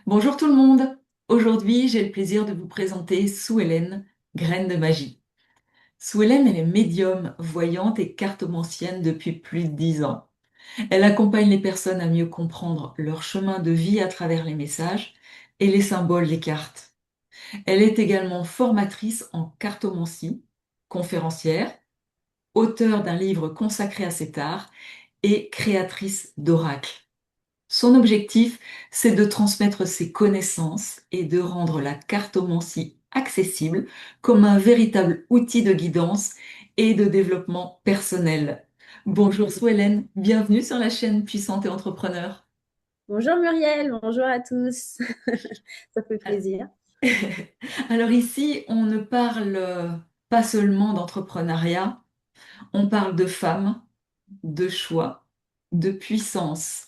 Bonjour tout le monde. Aujourd'hui, j'ai le plaisir de vous présenter Sue-Hélène, graine de magie. Sue-Hélène, elle est médium, voyante et cartomancienne depuis plus de 10 ans. Elle accompagne les personnes à mieux comprendre leur chemin de vie à travers les messages et les symboles des cartes. Elle est également formatrice en cartomancie, conférencière, auteure d'un livre consacré à cet art et créatrice d'oracles. Son objectif, c'est de transmettre ses connaissances et de rendre la cartomancie accessible comme un véritable outil de guidance et de développement personnel. Bonjour Swellen, bienvenue sur la chaîne Puissante et Entrepreneur. Bonjour Muriel, bonjour à tous. Ça fait plaisir. Alors ici, on ne parle pas seulement d'entrepreneuriat, on parle de femmes, de choix, de puissance.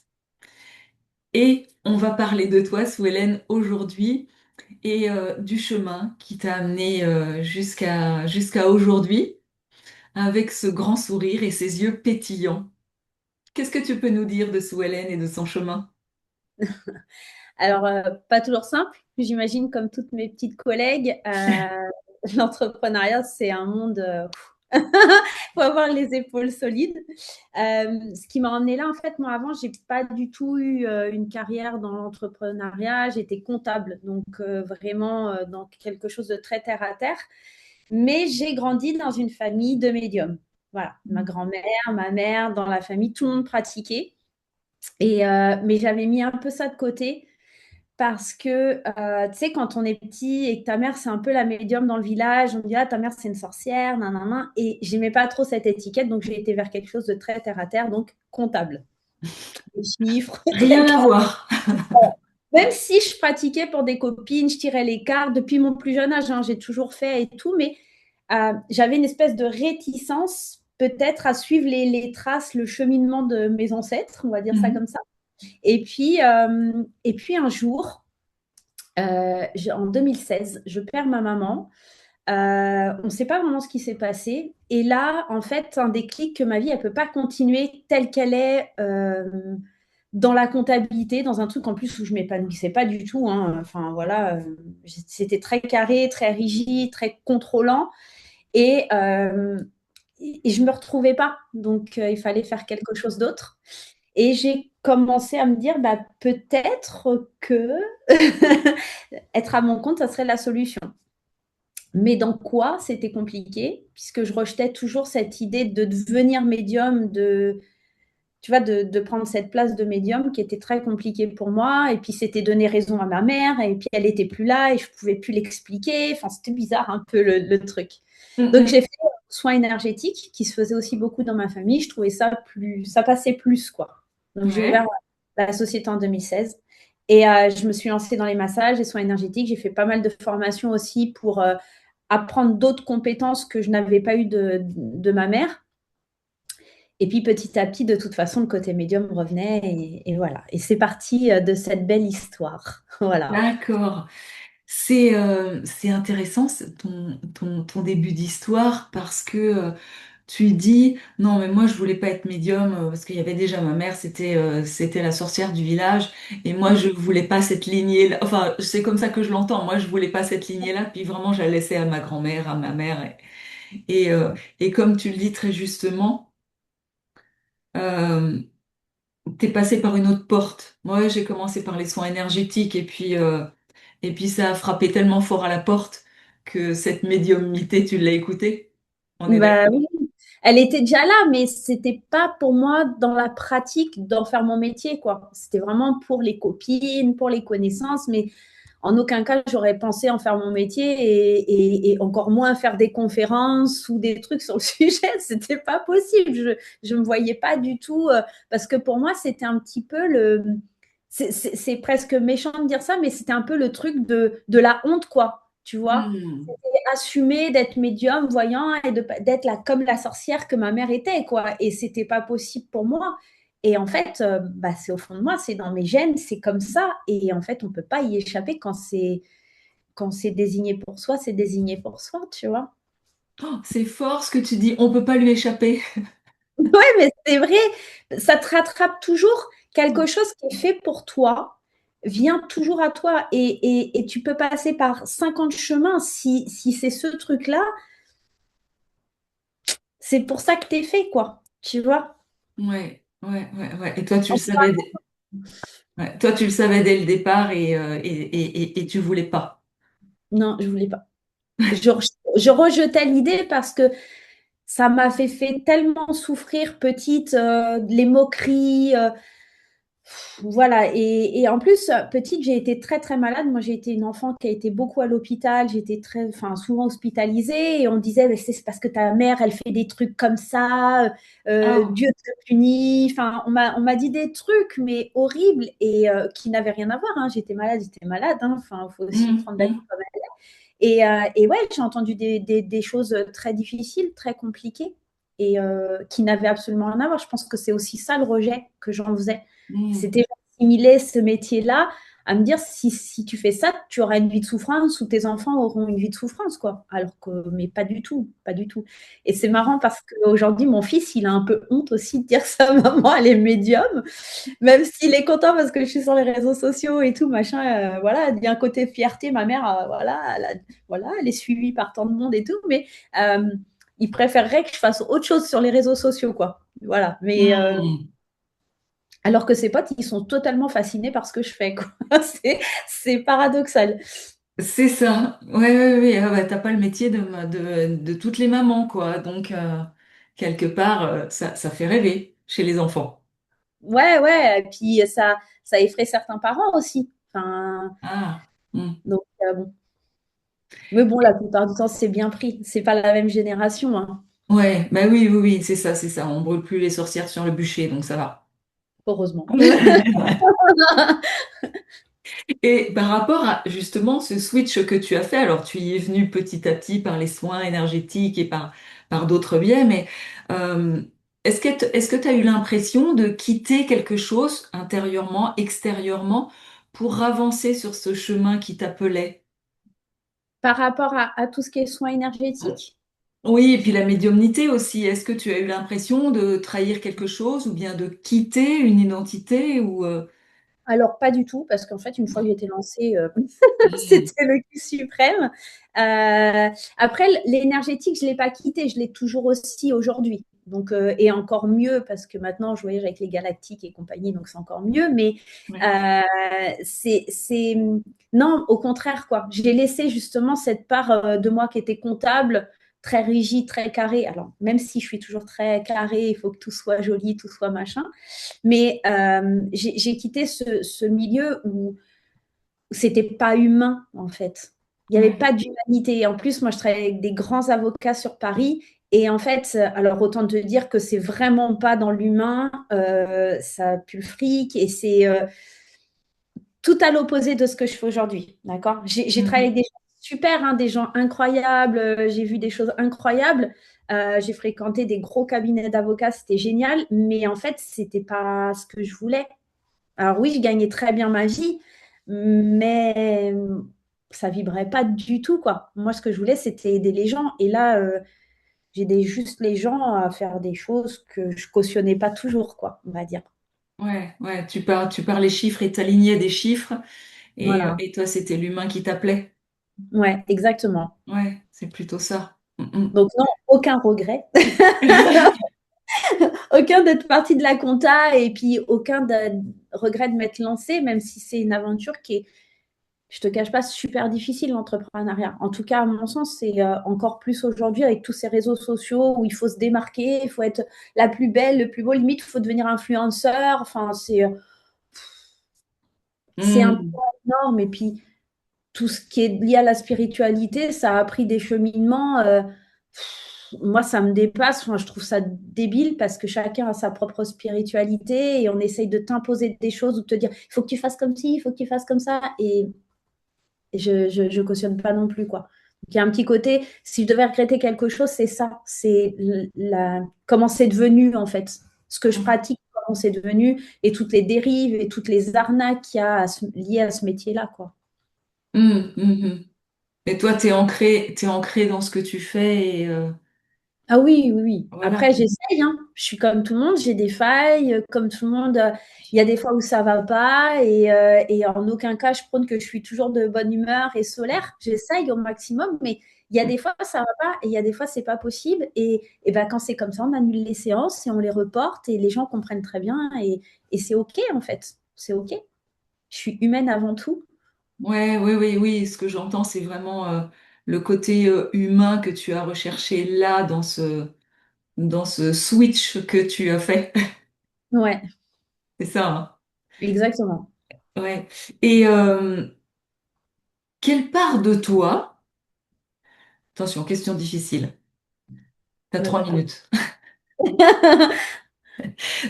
Et on va parler de toi, Swellen, aujourd'hui et du chemin qui t'a amené jusqu'à aujourd'hui avec ce grand sourire et ces yeux pétillants. Qu'est-ce que tu peux nous dire de Sue Ellen et de son chemin? Alors, pas toujours simple, j'imagine, comme toutes mes petites collègues. L'entrepreneuriat, c'est un monde. Faut avoir les épaules solides. Ce qui m'a emmené là, en fait, moi, avant, j'ai pas du tout eu une carrière dans l'entrepreneuriat. J'étais comptable, donc vraiment dans quelque chose de très terre à terre. Mais j'ai grandi dans une famille de médiums. Voilà, ma grand-mère, ma mère, dans la famille, tout le monde pratiquait. Mais j'avais mis un peu ça de côté parce que, tu sais, quand on est petit et que ta mère, c'est un peu la médium dans le village, on dit, ah, ta mère, c'est une sorcière, nanana. Et j'aimais pas trop cette étiquette, donc j'ai été vers quelque chose de très terre à terre, donc comptable. Des chiffres, Rien très à carré. voir. Même si je pratiquais pour des copines, je tirais les cartes depuis mon plus jeune âge, hein, j'ai toujours fait et tout, mais j'avais une espèce de réticence peut-être à suivre les traces, le cheminement de mes ancêtres, on va dire ça Mhm. comme ça. Et puis un jour, en 2016, je perds ma maman. On ne sait pas vraiment ce qui s'est passé. Et là, en fait, un déclic que ma vie, elle ne peut pas continuer telle qu'elle est dans la comptabilité, dans un truc en plus où je ne m'épanouissais pas du tout, hein. Enfin, voilà, c'était très carré, très rigide, très contrôlant. Et, euh, et je ne me retrouvais pas. Donc, il fallait faire quelque chose d'autre. Et j'ai commencé à me dire, bah, peut-être que être à mon compte, ça serait la solution. Mais dans quoi c'était compliqué, puisque je rejetais toujours cette idée de devenir médium, tu vois, de prendre cette place de médium qui était très compliquée pour moi. Et puis c'était donner raison à ma mère, et puis elle était plus là, et je pouvais plus l'expliquer. Enfin, c'était bizarre un peu le truc. Donc Mhm. j'ai fait soins énergétiques, qui se faisait aussi beaucoup dans ma famille. Je trouvais ça plus, ça passait plus, quoi. Donc j'ai ouvert Ouais. la société en 2016. Et je me suis lancée dans les massages, les soins énergétiques. J'ai fait pas mal de formations aussi pour apprendre d'autres compétences que je n'avais pas eues de ma mère. Et puis petit à petit, de toute façon, le côté médium revenait et voilà. Et c'est parti de cette belle histoire. Voilà. D'accord. C'est intéressant ton début d'histoire parce que tu dis non mais moi je voulais pas être médium parce qu'il y avait déjà ma mère c'était la sorcière du village et moi je voulais pas cette lignée là. Enfin c'est comme ça que je l'entends, moi je voulais pas cette lignée là puis vraiment je la laissais à ma grand-mère, à ma mère et comme tu le dis très justement, euh, t'es passé par une autre porte. Moi j'ai commencé par les soins énergétiques et puis ça a frappé tellement fort à la porte que cette médiumnité tu l'as écoutée, on est Bah d'accord. oui, elle était déjà là, mais c'était pas pour moi dans la pratique d'en faire mon métier, quoi. C'était vraiment pour les copines, pour les connaissances, mais en aucun cas j'aurais pensé en faire mon métier et encore moins faire des conférences ou des trucs sur le sujet. C'était pas possible. Je me voyais pas du tout parce que pour moi c'était un petit peu le. C'est presque méchant de dire ça, mais c'était un peu le truc de la honte, quoi. Tu vois? Hmm. Assumer d'être médium, voyant et d'être là comme la sorcière que ma mère était, quoi. Et c'était pas possible pour moi. Et en fait, bah, c'est au fond de moi, c'est dans mes gènes, c'est comme ça. Et en fait, on peut pas y échapper quand c'est désigné pour soi, c'est désigné pour soi, tu vois. Oh, c'est fort ce que tu dis, on peut pas lui échapper. Ouais, mais c'est vrai, ça te rattrape toujours quelque chose qui est fait pour toi. vient toujours à toi et tu peux passer par 50 chemins. Si c'est ce truc-là, c'est pour ça que t'es fait, quoi. Tu vois? Ouais, ouais, ouais, ouais. Et toi, tu le En tout cas, savais, ouais, toi, tu le savais dès le départ et tu voulais pas. non, je voulais pas. Je, je rejetais l'idée parce que ça m'a fait tellement souffrir petite, les moqueries. Voilà, et en plus, petite, j'ai été très très malade. Moi, j'ai été une enfant qui a été beaucoup à l'hôpital. J'ai été très, enfin, souvent hospitalisée. Et on me disait, mais c'est parce que ta mère, elle fait des trucs comme ça. Ah, Dieu te punit. Enfin, on m'a dit des trucs, mais horribles et qui n'avaient rien à voir, hein. J'étais malade, hein. Enfin, il faut aussi prendre la vie hum. comme elle est. Et ouais, j'ai entendu des choses très difficiles, très compliquées et qui n'avaient absolument rien à voir. Je pense que c'est aussi ça le rejet que j'en faisais. Hum. C'était assimiler ce métier-là à me dire si tu fais ça, tu auras une vie de souffrance ou tes enfants auront une vie de souffrance, quoi. Alors que, mais pas du tout, pas du tout. Et c'est marrant parce qu'aujourd'hui, mon fils, il a un peu honte aussi de dire que sa maman, elle est médium, même s'il est content parce que je suis sur les réseaux sociaux et tout, machin. Voilà, il y a un côté fierté. Ma mère, voilà, voilà, elle est suivie par tant de monde et tout, mais euh, il préférerait que je fasse autre chose sur les réseaux sociaux, quoi. Voilà, mais Hum. alors que ses potes, ils sont totalement fascinés par ce que je fais, quoi. C'est paradoxal. C'est ça. Ouais, ouais, ouais. Ah bah, t'as pas le métier de toutes les mamans, quoi. Donc, quelque part, ça fait rêver chez les enfants. Ouais, ouais. Et puis ça effraie certains parents aussi. Enfin, Ah. Hum. donc bon. Mais bon, la plupart du temps, c'est bien pris. C'est pas la même génération, hein, Ouais, bah oui, oui, oui, c'est ça, c'est ça. On brûle plus les sorcières sur le bûcher, donc ça va. heureusement. Et par rapport à justement ce switch que tu as fait, alors tu y es venu petit à petit par les soins énergétiques et par d'autres biais, mais euh, est-ce que tu as eu l'impression de quitter quelque chose intérieurement, extérieurement, pour avancer sur ce chemin qui t'appelait? Par rapport à tout ce qui est soins énergétiques, Oui, et puis la médiumnité aussi. Est-ce que tu as eu l'impression de trahir quelque chose ou bien de quitter une identité ou alors pas du tout, parce qu'en fait, une fois que j'étais lancée, Hmm. c'était le coup suprême. Après, l'énergétique, je ne l'ai pas quitté, je l'ai toujours aussi aujourd'hui. Donc, et encore mieux, parce que maintenant, je voyage avec les galactiques et compagnie, donc c'est encore mieux. Mais Ouais. euh, non, au contraire, quoi. J'ai laissé justement cette part de moi qui était comptable, très rigide, très carré. Alors, même si je suis toujours très carré, il faut que tout soit joli, tout soit machin. Mais j'ai quitté ce milieu où c'était pas humain, en fait. Il n'y avait Ouais. pas d'humanité. En plus, moi, je travaille avec des grands avocats sur Paris. Et en fait, alors autant te dire que c'est vraiment pas dans l'humain, ça pue le fric et c'est tout à l'opposé de ce que je fais aujourd'hui. D'accord? J'ai travaillé avec Mhm. des gens super, hein, des gens incroyables, j'ai vu des choses incroyables. J'ai fréquenté des gros cabinets d'avocats, c'était génial, mais en fait, c'était pas ce que je voulais. Alors oui, je gagnais très bien ma vie, mais ça vibrait pas du tout, quoi. Moi, ce que je voulais, c'était aider les gens. Et là, j'aidais juste les gens à faire des choses que je cautionnais pas toujours, quoi, on va dire. Ouais, ouais, tu pars les chiffres et t'alignais des chiffres Voilà. et toi, c'était l'humain qui t'appelait. Ouais, exactement. Ouais, c'est plutôt ça. Mm, Donc non, aucun regret. mm. Aucun d'être partie de la compta et puis aucun regret de m'être lancée, même si c'est une aventure qui est, je te cache pas, super difficile l'entrepreneuriat. En tout cas, à mon sens, c'est encore plus aujourd'hui avec tous ces réseaux sociaux où il faut se démarquer, il faut être la plus belle, le plus beau, limite, il faut devenir influenceur. Enfin, c'est un Mm. poids énorme. Et puis, tout ce qui est lié à la spiritualité, ça a pris des cheminements. Moi, ça me dépasse. Enfin, je trouve ça débile parce que chacun a sa propre spiritualité et on essaye de t'imposer des choses ou de te dire il faut que tu fasses comme ci, il faut que tu fasses comme ça. Et je cautionne pas non plus, quoi. Donc, il y a un petit côté, si je devais regretter quelque chose, c'est ça. C'est comment c'est devenu, en fait. Ce que je pratique, comment c'est devenu et toutes les dérives et toutes les arnaques qu'il y a liées à ce métier-là, quoi. Mm, mm, mm. Et toi, t'es ancré dans ce que tu fais Ah oui, oui, oui. Voilà. Après, j'essaye, hein. Je suis comme tout le monde, j'ai des failles, comme tout le monde. Il y a des fois où ça va pas et en aucun cas, je prône que je suis toujours de bonne humeur et solaire. J'essaye au maximum, mais il y a des fois, ça va pas et il y a des fois, c'est pas possible. Et ben, quand c'est comme ça, on annule les séances et on les reporte et les gens comprennent très bien et c'est OK, en fait. C'est OK. Je suis humaine avant tout. Ouais, oui, oui, oui. Ce que j'entends, c'est vraiment le côté humain que tu as recherché là dans ce switch que tu as fait. Ouais, C'est ça, exactement. hein. Ouais. Et quelle part de toi, attention, question difficile, t'as Ne 3 minutes.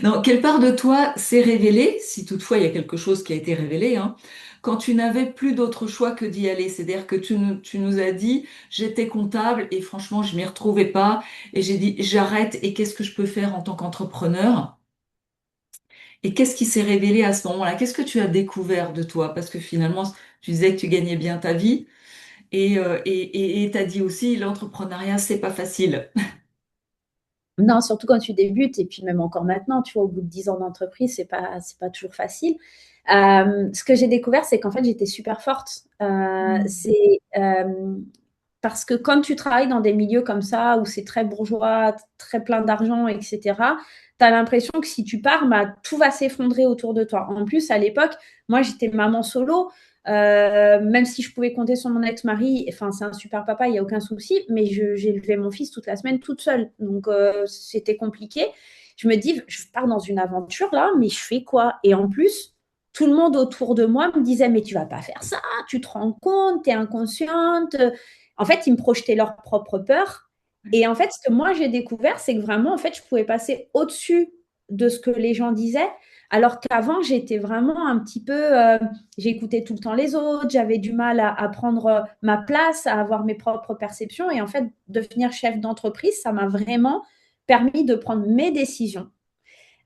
Non, quelle part de toi s'est révélée, si toutefois il y a quelque chose qui a été révélé, hein, quand tu n'avais plus d'autre choix que d'y aller? C'est-à-dire que tu nous as dit, j'étais comptable et franchement, je m'y retrouvais pas et j'ai dit, j'arrête et qu'est-ce que je peux faire en tant qu'entrepreneur? Et qu'est-ce qui s'est révélé à ce moment-là? Qu'est-ce que tu as découvert de toi? Parce que finalement, tu disais que tu gagnais bien ta vie et t'as dit aussi, l'entrepreneuriat, c'est pas facile. Non, surtout quand tu débutes, et puis même encore maintenant, tu vois, au bout de 10 ans d'entreprise, c'est pas toujours facile. Ce que j'ai découvert, c'est qu'en fait, j'étais super forte. Mm. C'est parce que quand tu travailles dans des milieux comme ça, où c'est très bourgeois, très plein d'argent, etc., tu as l'impression que si tu pars, bah, tout va s'effondrer autour de toi. En plus, à l'époque, moi, j'étais maman solo. Même si je pouvais compter sur mon ex-mari, enfin, c'est un super papa, il n'y a aucun souci, mais j'ai élevé mon fils toute la semaine toute seule. Donc, c'était compliqué. Je me dis, je pars dans une aventure là, mais je fais quoi? Et en plus, tout le monde autour de moi me disait, mais tu vas pas faire ça, tu te rends compte, tu es inconsciente. En fait, ils me projetaient leur propre peur. Et en fait, ce que moi j'ai découvert, c'est que vraiment, en fait, je pouvais passer au-dessus de ce que les gens disaient, alors qu'avant, j'étais vraiment un petit peu, j'écoutais tout le temps les autres, j'avais du mal à prendre ma place, à avoir mes propres perceptions. Et en fait, devenir chef d'entreprise, ça m'a vraiment permis de prendre mes décisions.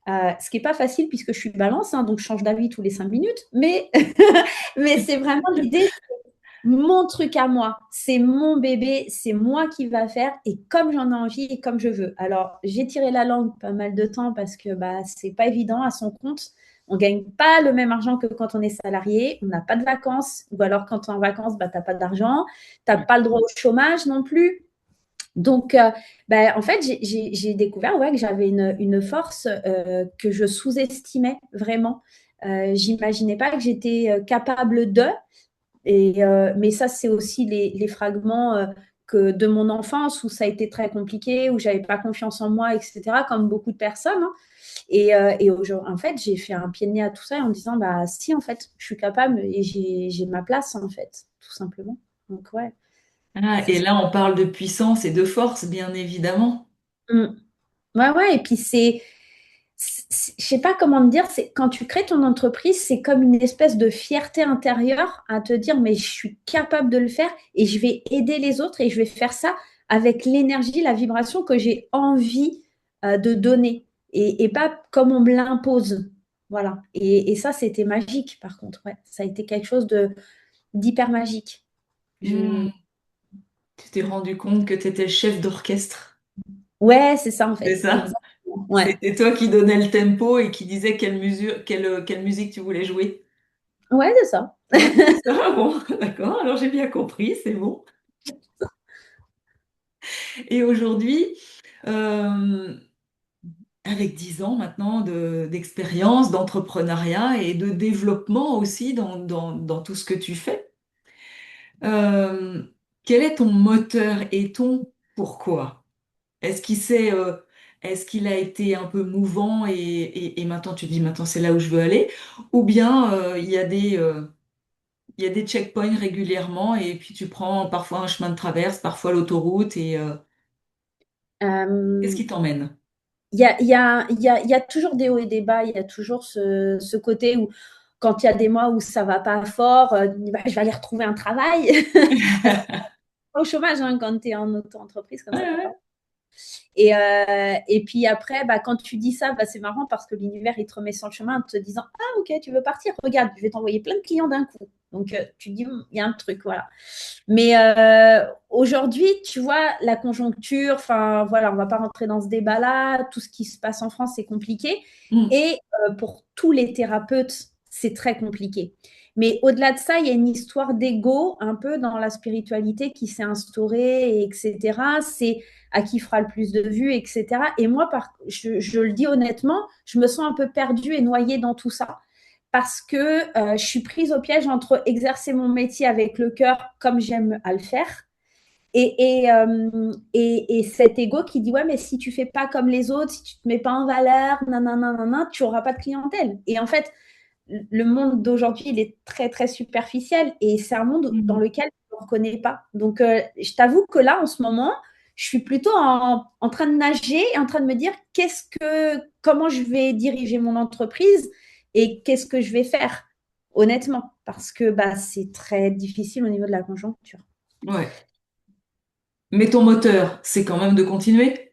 Ce qui n'est pas facile puisque je suis balance, hein, donc je change d'avis tous les 5 minutes. Mais, mais c'est vraiment l'idée, mon truc à moi, c'est mon bébé, c'est moi qui va faire et comme j'en ai envie et comme je veux. Alors, j'ai tiré la langue pas mal de temps parce que bah, c'est pas évident à son compte. On gagne pas le même argent que quand on est salarié, on n'a pas de vacances, ou alors quand tu es en vacances, bah, tu n'as pas d'argent, tu n'as pas le droit au chômage non plus. Donc, bah, en fait, j'ai découvert ouais, que j'avais une force que je sous-estimais vraiment. J'imaginais pas que j'étais capable de. Mais ça, c'est aussi les fragments de mon enfance où ça a été très compliqué, où j'avais pas confiance en moi, etc., comme beaucoup de personnes, hein. Et aujourd'hui, en fait, j'ai fait un pied de nez à tout ça en me disant, bah si, en fait, je suis capable et j'ai ma place, en fait, tout simplement. Donc, ouais, Ah, c'est et ça. là, on parle de puissance et de force, bien évidemment. Mm. Ouais, ouais, et puis je sais pas comment te dire, c'est quand tu crées ton entreprise, c'est comme une espèce de fierté intérieure à te dire, mais je suis capable de le faire et je vais aider les autres et je vais faire ça avec l'énergie, la vibration que j'ai envie de donner et pas comme on me l'impose. Voilà. Et ça, c'était magique, par contre. Ouais, ça a été quelque chose de d'hyper magique. Je... Hmm. Tu t'es rendu compte que tu étais le chef d'orchestre. Ouais, c'est ça, en C'est fait. ça? Exactement. Ouais. C'était toi qui donnais le tempo et qui disais quelle musique tu voulais jouer. Ouais, c'est ça. Ouais, c'est ça, bon, d'accord, alors j'ai bien compris, c'est bon. Et aujourd'hui, euh, avec 10 ans maintenant d'expérience, d'entrepreneuriat et de développement aussi dans tout ce que tu fais, euh, quel est ton moteur et ton pourquoi? Est-ce est-ce qu'il a été un peu mouvant et maintenant tu te dis maintenant c'est là où je veux aller? Ou bien il y a des checkpoints régulièrement et puis tu prends parfois un chemin de traverse, parfois l'autoroute et qu'est-ce Euh, qui t'emmène? il y a toujours des hauts et des bas, il y a toujours ce côté où, quand il y a des mois où ça va pas fort, bah, je vais aller retrouver un travail. Parce que au chômage, hein, quand tu es en auto-entreprise, comme Ouais, ça, t'as pas. ouais. Et puis après, bah, quand tu dis ça, bah, c'est marrant parce que l'univers, il te remet sur le chemin en te disant, ah ok, tu veux partir, regarde, je vais t'envoyer plein de clients d'un coup. Donc, tu te dis, il y a un truc, voilà. Mais aujourd'hui, tu vois, la conjoncture, enfin voilà, on ne va pas rentrer dans ce débat-là. Tout ce qui se passe en France, c'est compliqué. Mm, Et pour tous les thérapeutes, c'est très compliqué. Mais au-delà de ça, il y a une histoire d'ego un peu dans la spiritualité qui s'est instaurée, etc. C'est à qui fera le plus de vues, etc. Et moi, je le dis honnêtement, je me sens un peu perdue et noyée dans tout ça parce que je suis prise au piège entre exercer mon métier avec le cœur comme j'aime à le faire et cet ego qui dit ouais mais si tu fais pas comme les autres, si tu te mets pas en valeur, nanana, tu auras pas de clientèle. Et en fait, le monde d'aujourd'hui il est très très superficiel et c'est un monde dans mm. lequel je ne me reconnais pas. Donc je t'avoue que là en ce moment, je suis plutôt en train de nager et en train de me dire comment je vais diriger mon entreprise et qu'est-ce que je vais faire honnêtement parce que bah, c'est très difficile au niveau de la conjoncture. Ouais. Mais ton moteur, c'est quand même de continuer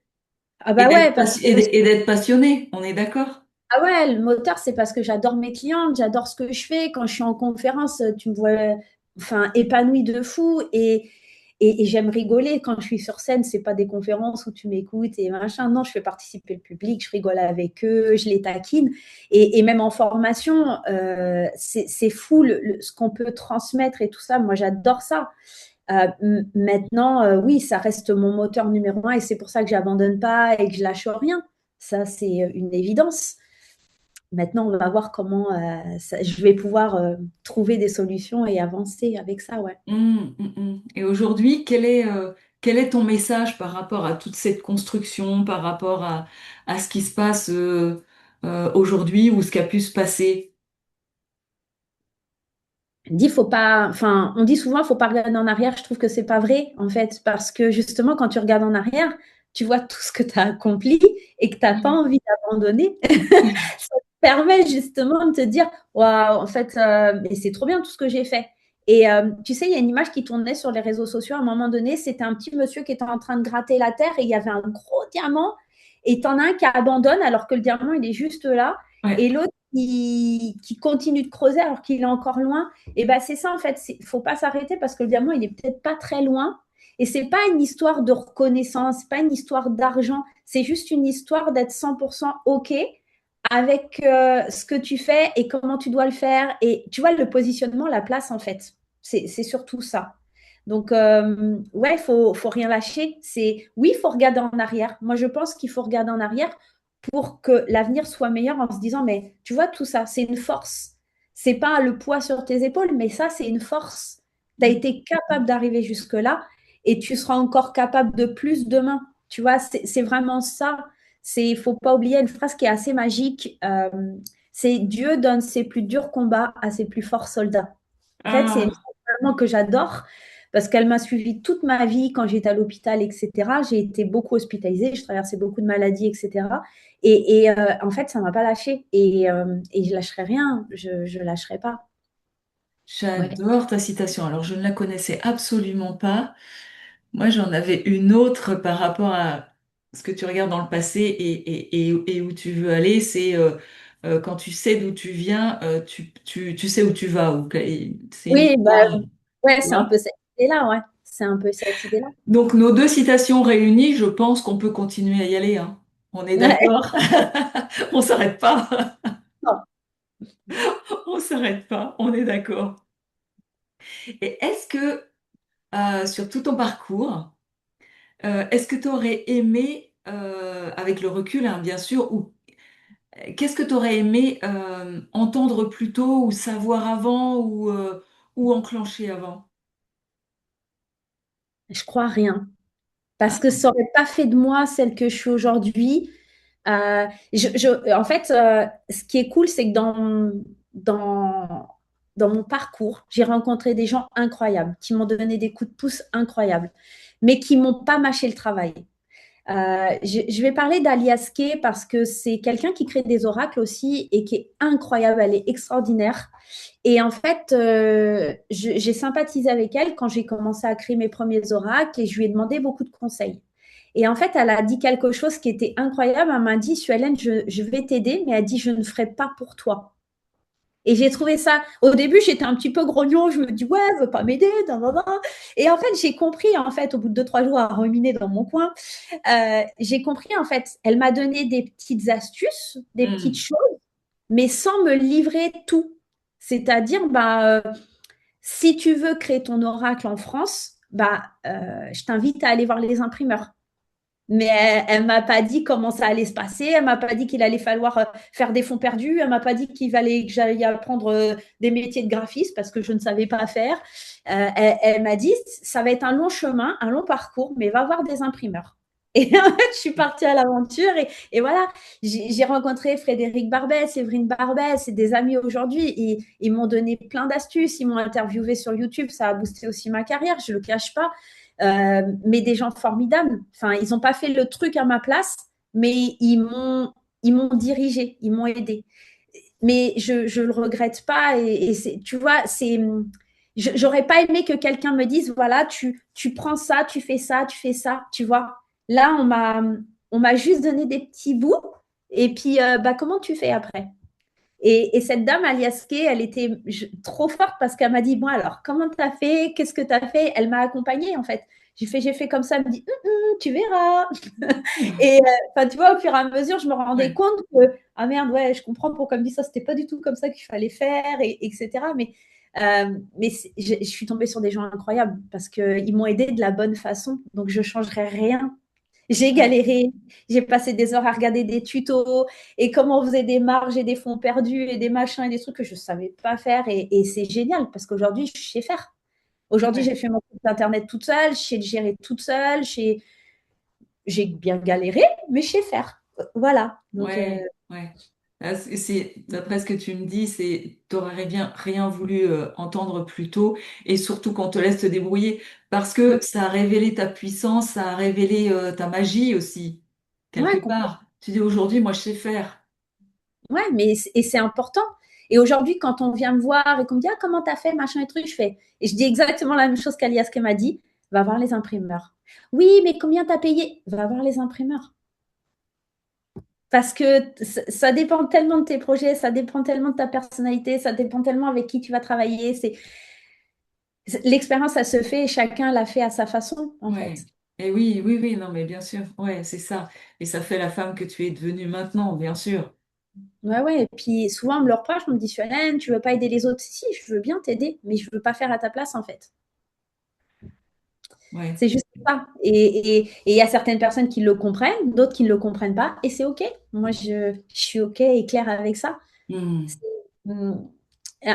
Ah bah ouais, parce que et d'être passionné, on est d'accord? ah ouais, le moteur, c'est parce que j'adore mes clientes, j'adore ce que je fais. Quand je suis en conférence, tu me vois enfin, épanouie de fou et j'aime rigoler. Quand je suis sur scène, c'est pas des conférences où tu m'écoutes et machin. Non, je fais participer le public, je rigole avec eux, je les taquine. Et même en formation, c'est fou ce qu'on peut transmettre et tout ça. Moi, j'adore ça. Maintenant, oui, ça reste mon moteur numéro un et c'est pour ça que j'abandonne pas et que je lâche rien. Ça, c'est une évidence. Maintenant, on va voir comment je vais pouvoir trouver des solutions et avancer avec ça, ouais. Et aujourd'hui, quel est ton message par rapport à toute cette construction, par rapport à ce qui se passe aujourd'hui ou ce qui a pu se passer? Faut pas, enfin, on dit souvent, faut pas regarder en arrière. Je trouve que c'est pas vrai, en fait, parce que justement, quand tu regardes en arrière, tu vois tout ce que tu as accompli et que tu n'as pas Mm. envie d'abandonner. Ça te permet justement de te dire, waouh, en fait, mais c'est trop bien tout ce que j'ai fait. Et tu sais, il y a une image qui tournait sur les réseaux sociaux à un moment donné. C'était un petit monsieur qui était en train de gratter la terre et il y avait un gros diamant. Et t'en as un qui abandonne alors que le diamant, il est juste là. Ouais. Et l'autre qui continue de creuser alors qu'il est encore loin. Et ben c'est ça en fait, il faut pas s'arrêter parce que le diamant il est peut-être pas très loin et c'est pas une histoire de reconnaissance, c'est pas une histoire d'argent, c'est juste une histoire d'être 100% OK avec ce que tu fais et comment tu dois le faire et tu vois le positionnement, la place en fait, c'est surtout ça. Donc ouais, faut rien lâcher. C'est oui, il faut regarder en arrière. Moi je pense qu'il faut regarder en arrière pour que l'avenir soit meilleur en se disant mais tu vois tout ça, c'est une force. C'est pas le poids sur tes épaules, mais ça, c'est une force. Tu as été capable d'arriver jusque-là et tu seras encore capable de plus demain. Tu vois, c'est vraiment ça. Il faut pas oublier une phrase qui est assez magique. C'est Dieu donne ses plus durs combats à ses plus forts soldats. En fait, c'est une Ah, phrase vraiment que j'adore parce qu'elle m'a suivi toute ma vie quand j'étais à l'hôpital, etc. J'ai été beaucoup hospitalisée, je traversais beaucoup de maladies, etc. En fait, ça ne m'a pas lâché. Et je ne lâcherai rien. Je ne lâcherai pas. Ouais. j'adore ta citation. Alors, je ne la connaissais absolument pas. Moi, j'en avais une autre par rapport à ce que tu regardes dans le passé et où tu veux aller. C'est quand tu sais d'où tu viens, tu sais où tu vas. C'est une Oui, bah, histoire. ouais, Tu c'est un vois. peu cette idée-là. Ouais. C'est un peu cette idée-là. Donc, nos deux citations réunies, je pense qu'on peut continuer à y aller, hein. On est Ouais. d'accord? On s'arrête pas. Non. On s'arrête pas. On est d'accord. Et est-ce que, sur tout ton parcours, est-ce que tu aurais aimé, avec le recul, hein, bien sûr, ou qu'est-ce que tu aurais aimé entendre plus tôt ou savoir avant ou enclencher avant? Je crois rien. Parce que Ah, ça n'aurait pas fait de moi celle que je suis aujourd'hui. En fait, ce qui est cool, c'est que dans, dans mon parcours, j'ai rencontré des gens incroyables qui m'ont donné des coups de pouce incroyables, mais qui m'ont pas mâché le travail. Je vais parler d'Alias Kay parce que c'est quelqu'un qui crée des oracles aussi et qui est incroyable, elle est extraordinaire. Et en fait, j'ai sympathisé avec elle quand j'ai commencé à créer mes premiers oracles et je lui ai demandé beaucoup de conseils. Et en fait, elle a dit quelque chose qui était incroyable. Elle m'a dit, Suelen, je vais t'aider, mais elle dit, je ne ferai pas pour toi. Et j'ai trouvé ça, au début, j'étais un petit peu grognon, je me dis, ouais, elle veut pas m'aider, nan, nan, nan. Et en fait, j'ai compris, en fait, au bout de 2, 3 jours à ruminer dans mon coin, j'ai compris, en fait, elle m'a donné des petites astuces, des petites Hmm. choses, mais sans me livrer tout. C'est-à-dire, si tu veux créer ton oracle en France, je t'invite à aller voir les imprimeurs. Mais elle m'a pas dit comment ça allait se passer. Elle m'a pas dit qu'il allait falloir faire des fonds perdus. Elle m'a pas dit qu'il fallait que j'aille apprendre des métiers de graphiste parce que je ne savais pas faire. Elle m'a dit ça va être un long chemin, un long parcours, mais va voir des imprimeurs. Et en fait, je suis partie à l'aventure et voilà, j'ai rencontré Frédéric Barbet, Séverine Barbet, c'est des amis aujourd'hui. Ils m'ont donné plein d'astuces, ils m'ont interviewé sur YouTube, ça a boosté aussi ma carrière, je ne le cache pas. Mais des gens formidables. Enfin, ils n'ont pas fait le truc à ma place, mais ils m'ont dirigé, ils m'ont aidé. Mais je le regrette pas. Et tu vois, j'aurais pas aimé que quelqu'un me dise, voilà, tu prends ça, tu fais ça, tu fais ça. Tu vois, là, on m'a juste donné des petits bouts. Et puis, comment tu fais après? Et cette dame, Aliaske, elle était trop forte parce qu'elle m'a dit, bon alors, comment tu as fait? Qu'est-ce que tu as fait? Elle m'a accompagnée en fait. J'ai fait comme ça, elle me dit, tu verras. Et tu vois, au fur et à mesure, je me rendais Ouais, compte que, ah merde, ouais, je comprends pourquoi elle me dit ça, c'était pas du tout comme ça qu'il fallait faire, etc. Mais je suis tombée sur des gens incroyables parce qu'ils m'ont aidée de la bonne façon. Donc, je ne changerai rien. J'ai ouais, galéré, j'ai passé des heures à regarder des tutos et comment on faisait des marges et des fonds perdus et des machins et des trucs que je ne savais pas faire. Et c'est génial parce qu'aujourd'hui, je sais faire. Aujourd'hui, ouais, j'ai fait mon site internet toute seule, je sais le gérer toute seule, j'ai bien galéré, mais je sais faire. Voilà. Donc, ouais, ouais. Ah, d'après ce que tu me dis, t'aurais rien voulu entendre plus tôt, et surtout qu'on te laisse te débrouiller, parce que ça a révélé ta puissance, ça a révélé ta magie aussi, quelque ouais, part. Tu dis aujourd'hui, moi je sais faire. ouais, et c'est important. Et aujourd'hui, quand on vient me voir et qu'on me dit ah, comment t'as fait, machin et truc, je fais. Et je dis exactement la même chose qu'Alias qui m'a dit va voir les imprimeurs. Oui, mais combien t'as payé? Va voir les imprimeurs. Parce que ça dépend tellement de tes projets, ça dépend tellement de ta personnalité, ça dépend tellement avec qui tu vas travailler. L'expérience, ça se fait et chacun l'a fait à sa façon, en Ouais. fait. Et oui, oui, oui, non, mais bien sûr, ouais, c'est ça. Et ça fait la femme que tu es devenue maintenant, bien sûr. Ouais, ouais. Et puis souvent, on me le reproche, on me dit Suelen, tu veux pas aider les autres? Si, je veux bien t'aider, mais je veux pas faire à ta place, en fait. Ouais. C'est juste ça. Et il y a certaines personnes qui le comprennent, d'autres qui ne le comprennent pas, et c'est OK. Moi, je suis OK et claire avec ça. Hmm. C'est- hum,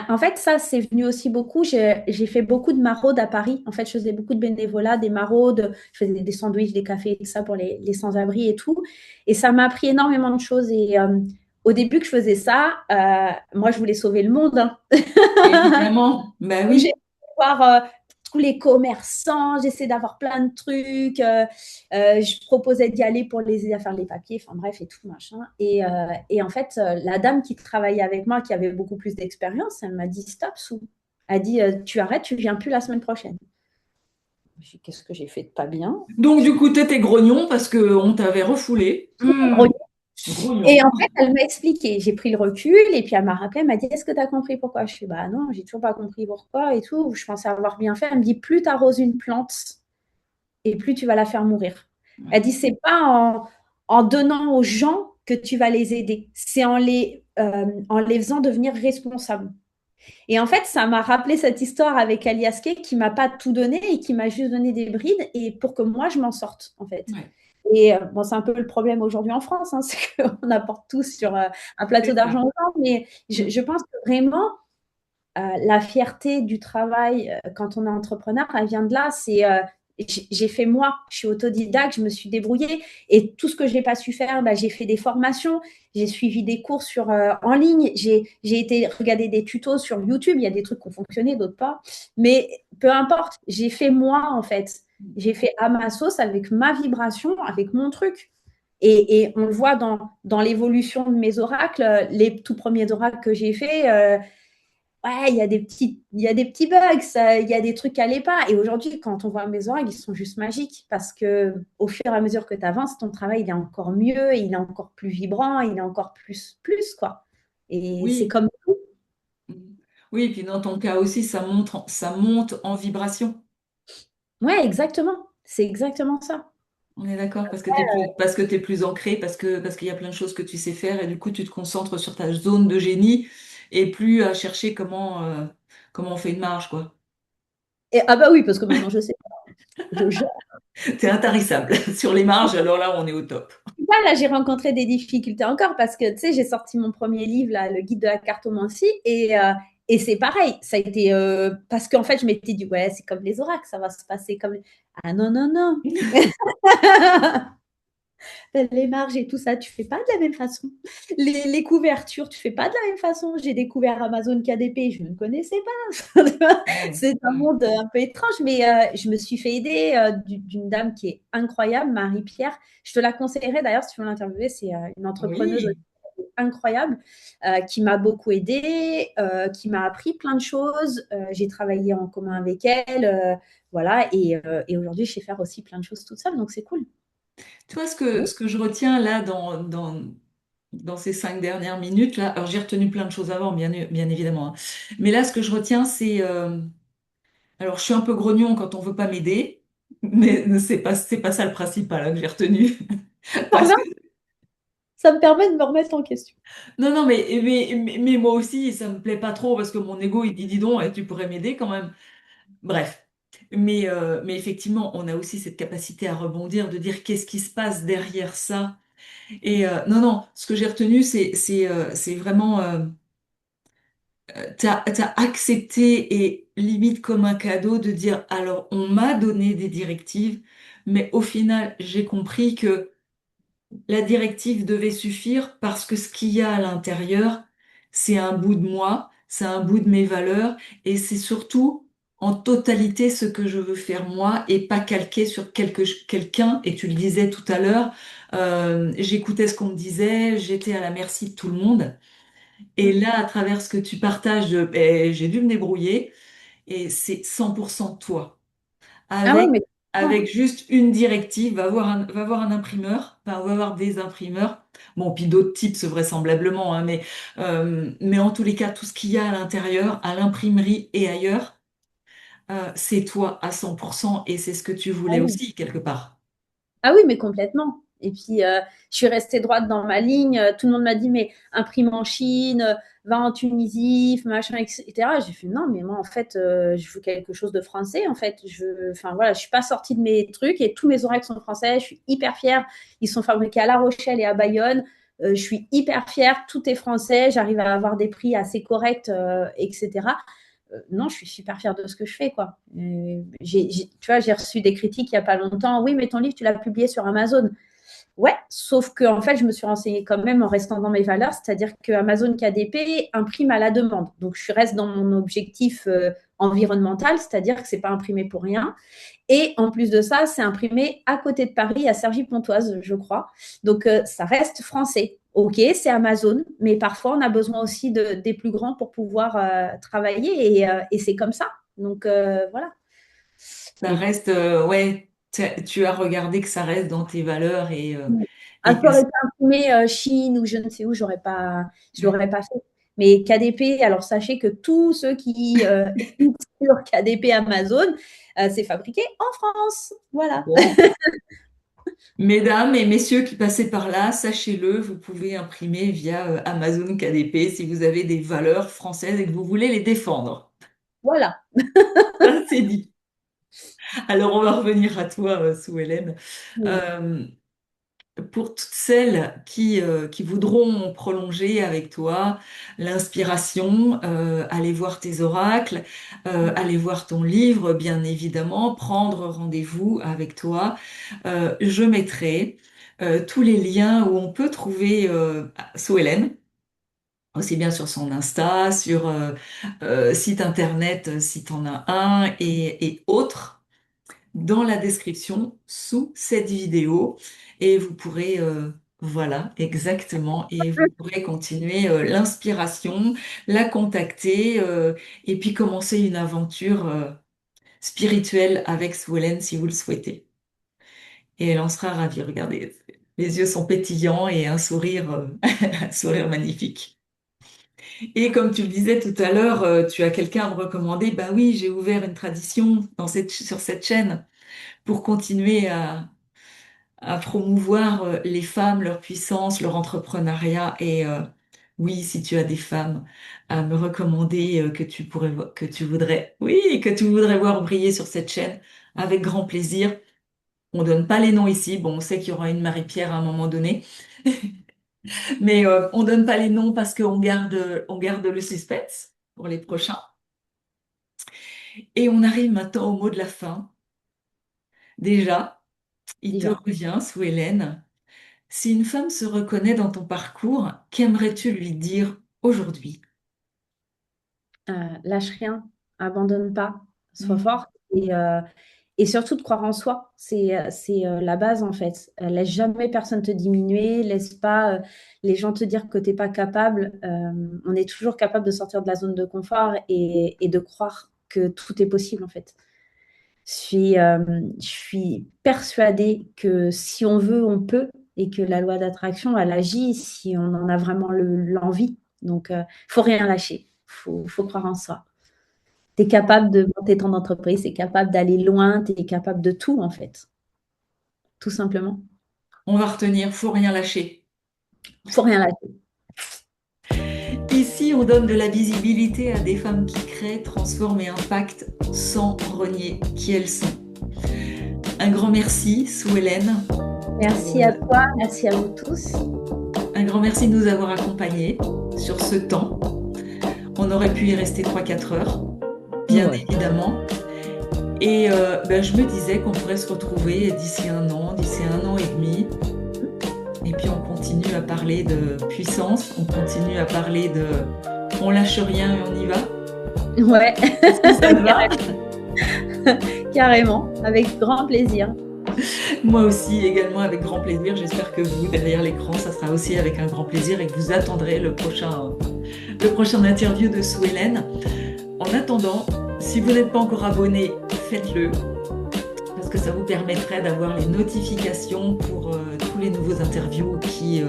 En fait, ça, c'est venu aussi beaucoup. J'ai fait beaucoup de maraudes à Paris. En fait, je faisais beaucoup de bénévolat, des maraudes. Je faisais des sandwichs, des cafés, tout ça pour les sans-abri et tout. Et ça m'a appris énormément de choses. Et au début que je faisais ça, moi, je voulais sauver le monde, hein. Évidemment, bah Donc, j'ai oui. voir tous les commerçants, j'essaie d'avoir plein de trucs. Je proposais d'y aller pour les aider à faire les papiers, enfin bref, et tout machin. Et en fait, la dame qui travaillait avec moi, qui avait beaucoup plus d'expérience, elle m'a dit stop, Sou. Elle a dit tu arrêtes, tu viens plus la semaine prochaine. Je dis qu'est-ce que j'ai fait de pas bien? Donc du coup, t'étais grognon parce que on t'avait refoulé. Hmm. Et Grognon. en fait, elle m'a expliqué. J'ai pris le recul et puis elle m'a rappelé, elle m'a dit est-ce que tu as compris pourquoi? Je suis bah non, j'ai toujours pas compris pourquoi et tout. Je pensais avoir bien fait. Elle me dit plus tu arroses une plante et plus tu vas la faire mourir. Elle Ouais. dit, c'est pas en donnant aux gens que tu vas les aider, c'est en les faisant devenir responsables. Et en fait, ça m'a rappelé cette histoire avec Aliaske qui m'a pas tout donné et qui m'a juste donné des brides et pour que moi, je m'en sorte, en fait. Ouais. Et bon, c'est un peu le problème aujourd'hui en France, hein, c'est qu'on apporte tous sur un plateau C'est d'argent ça. aux gens, mais Hmm. je pense que vraiment, la fierté du travail quand on est entrepreneur, elle vient de là. J'ai fait moi, je suis autodidacte, je me suis débrouillée et tout ce que je n'ai pas su faire, j'ai fait des formations, j'ai suivi des cours en ligne, j'ai été regarder des tutos sur YouTube, il y a des trucs qui ont fonctionné, d'autres pas, mais peu importe, j'ai fait moi en fait, j'ai fait à ma sauce avec ma vibration, avec mon truc. Et on le voit dans l'évolution de mes oracles, les tout premiers oracles que j'ai faits. ouais, il y a des petits bugs, il y a des trucs qui n'allaient pas. Et aujourd'hui, quand on voit mes oreilles, ils sont juste magiques parce que au fur et à mesure que tu avances, ton travail, il est encore mieux, il est encore plus vibrant, il est encore plus, quoi. Et c'est Oui. comme tout. Oui, et puis dans ton cas aussi, ça monte en vibration. Ouais, exactement. C'est exactement ça. On est d'accord, parce que t'es plus ancré, parce qu'il y a plein de choses que tu sais faire, et du coup, tu te concentres sur ta zone de génie, et plus à chercher comment on fait une marge, quoi. Et, ah bah oui, parce que maintenant je sais. Je, T'es intarissable. Sur les marges, alors là, on est au top. là, j'ai rencontré des difficultés encore parce que, tu sais, j'ai sorti mon premier livre, là, le guide de la cartomancie, et c'est pareil. Ça a été parce qu'en fait, je m'étais dit, ouais, c'est comme les oracles, ça va se passer comme. Ah non, non, non. Les marges et tout ça, tu fais pas de la même façon. Les couvertures, tu fais pas de la même façon. J'ai découvert Amazon KDP, je ne connaissais pas. Ouais, C'est un ouais. monde un peu étrange, mais je me suis fait aider d'une dame qui est incroyable, Marie-Pierre. Je te la conseillerais d'ailleurs si tu veux l'interviewer. C'est une entrepreneuse Oui. incroyable qui m'a beaucoup aidée, qui m'a appris plein de choses. J'ai travaillé en commun avec elle, voilà, et aujourd'hui, je sais faire aussi plein de choses toute seule, donc c'est cool. Tu vois, ce que je retiens là dans ces 5 dernières minutes, là, alors j'ai retenu plein de choses avant, bien évidemment, hein. Mais là, ce que je retiens, alors je suis un peu grognon quand on veut pas m'aider, mais c'est pas ça le principal, hein, que j'ai retenu. Parce que, Ça me permet de me remettre en question. non, non, mais moi aussi, ça me plaît pas trop, parce que mon ego, il dit, dis donc, tu pourrais m'aider quand même. Bref. Mais effectivement, on a aussi cette capacité à rebondir, de dire qu'est-ce qui se passe derrière ça. Et non, non, ce que j'ai retenu, c'est vraiment, t'as accepté et limite comme un cadeau de dire, alors on m'a donné des directives, mais au final, j'ai compris que la directive devait suffire parce que ce qu'il y a à l'intérieur, c'est un bout de moi, c'est un bout de mes valeurs, et c'est surtout en totalité ce que je veux faire moi et pas calquer sur quelqu'un. Et tu le disais tout à l'heure, j'écoutais ce qu'on me disait, j'étais à la merci de tout le monde. Et là, à travers ce que tu partages, j'ai dû me débrouiller, et c'est 100% toi Ah ouais, avec, mais avec juste une directive, va voir un imprimeur, enfin, va voir des imprimeurs, bon, puis d'autres types vraisemblablement, hein, mais en tous les cas, tout ce qu'il y a à l'intérieur, à l'imprimerie et ailleurs, c'est toi à 100% et c'est ce que tu ah voulais oui. aussi, quelque part. Ah oui, mais complètement. Et puis, je suis restée droite dans ma ligne. Tout le monde m'a dit, mais imprime en Chine, va en Tunisie, machin, etc. J'ai fait, non, mais moi, en fait, je veux quelque chose de français. En fait, enfin, voilà, je suis pas sortie de mes trucs et tous mes oreilles sont français. Je suis hyper fière. Ils sont fabriqués à La Rochelle et à Bayonne. Je suis hyper fière. Tout est français. J'arrive à avoir des prix assez corrects, etc. Non, je suis super fière de ce que je fais, quoi. Tu vois, j'ai reçu des critiques il n'y a pas longtemps. Oui, mais ton livre, tu l'as publié sur Amazon. Ouais, sauf que en fait, je me suis renseignée quand même en restant dans mes valeurs, c'est-à-dire que Amazon KDP imprime à la demande. Donc, je reste dans mon objectif environnemental, c'est-à-dire que c'est pas imprimé pour rien. Et en plus de ça, c'est imprimé à côté de Paris, à Cergy-Pontoise, je crois. Donc, ça reste français. Ok, c'est Amazon, mais parfois, on a besoin aussi des plus grands pour pouvoir travailler et c'est comme ça. Donc, voilà. Ça Et reste, ouais, tu as regardé que ça reste dans tes valeurs ah, et ça que, aurait été imprimé Chine ou je ne sais où, je ouais. l'aurais pas fait. Mais KDP, alors sachez que tous ceux qui écoutent sur KDP Amazon, c'est fabriqué en France. Voilà. Bon. Mesdames et messieurs qui passaient par là, sachez-le, vous pouvez imprimer via Amazon KDP si vous avez des valeurs françaises et que vous voulez les défendre. Voilà. Ça, c'est dit. Alors, on va revenir à toi, Sue Hélène. Oui. Euh, pour toutes celles qui voudront prolonger avec toi l'inspiration, aller voir tes oracles, aller voir ton livre, bien évidemment, prendre rendez-vous avec toi, je mettrai tous les liens où on peut trouver Sue Hélène, aussi bien sur son Insta, sur site internet, si tu en as un, et autres dans la description sous cette vidéo et vous pourrez Voilà, exactement. Et vous pourrez continuer l'inspiration, la contacter et puis commencer une aventure spirituelle avec Sue Ellen si vous le souhaitez. Et elle en sera ravie. Regardez, les yeux sont pétillants et un sourire, un sourire magnifique. Et comme tu le disais tout à l'heure, tu as quelqu'un à me recommander. Bah oui, j'ai ouvert une tradition sur cette chaîne pour continuer à promouvoir les femmes, leur puissance, leur entrepreneuriat. Et oui, si tu as des femmes à me recommander que tu voudrais, oui, que tu voudrais voir briller sur cette chaîne, avec grand plaisir. On donne pas les noms ici. Bon, on sait qu'il y aura une Marie-Pierre à un moment donné, mais on donne pas les noms parce on garde le suspense pour les prochains. Et on arrive maintenant au mot de la fin. Déjà, il te Dis-moi. revient, sous Hélène. Si une femme se reconnaît dans ton parcours, qu'aimerais-tu lui dire aujourd'hui? Lâche rien, abandonne pas, sois Mm. forte et surtout de croire en soi. C'est la base en fait. Laisse jamais personne te diminuer, laisse pas les gens te dire que t'es pas capable. On est toujours capable de sortir de la zone de confort et de croire que tout est possible en fait. Je suis persuadée que si on veut, on peut et que la loi d'attraction, elle agit si on en a vraiment l'envie. Donc, faut rien lâcher. Faut croire en soi. Tu es capable de monter ton entreprise, tu es capable d'aller loin, tu es capable de tout, en fait. Tout simplement. On va retenir, faut rien lâcher. Faut rien lâcher. Ici, on donne de la visibilité à des femmes qui créent, transforment et impactent sans renier qui elles sont. Un grand merci, Sue Hélène. Merci à toi, merci à vous tous. Un grand merci de nous avoir accompagnés sur ce temps. On aurait pu y rester 3 4 heures, bien Ouais. évidemment. Et ben, je me disais qu'on pourrait se retrouver d'ici un an et demi. Et puis on continue à parler de puissance, on continue à parler de on lâche rien et on y va. Ouais, Est-ce que ça te va? carrément, avec grand plaisir. Moi aussi, également avec grand plaisir. J'espère que vous, derrière l'écran, ça sera aussi avec un grand plaisir et que vous attendrez le prochain interview de Sue Hélène. En attendant, si vous n'êtes pas encore abonné, faites-le parce que ça vous permettrait d'avoir les notifications pour tous les nouveaux interviews qui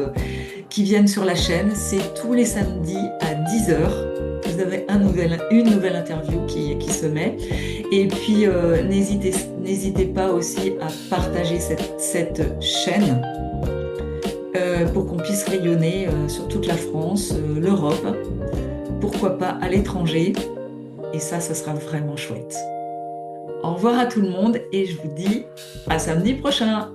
viennent sur la chaîne. C'est tous les samedis à 10 heures. Vous avez une nouvelle interview qui se met. Et puis, n'hésitez pas aussi à partager cette chaîne pour qu'on puisse rayonner sur toute la France, l'Europe, pourquoi pas à l'étranger. Et ça sera vraiment chouette. Au revoir à tout le monde et je vous dis à samedi prochain.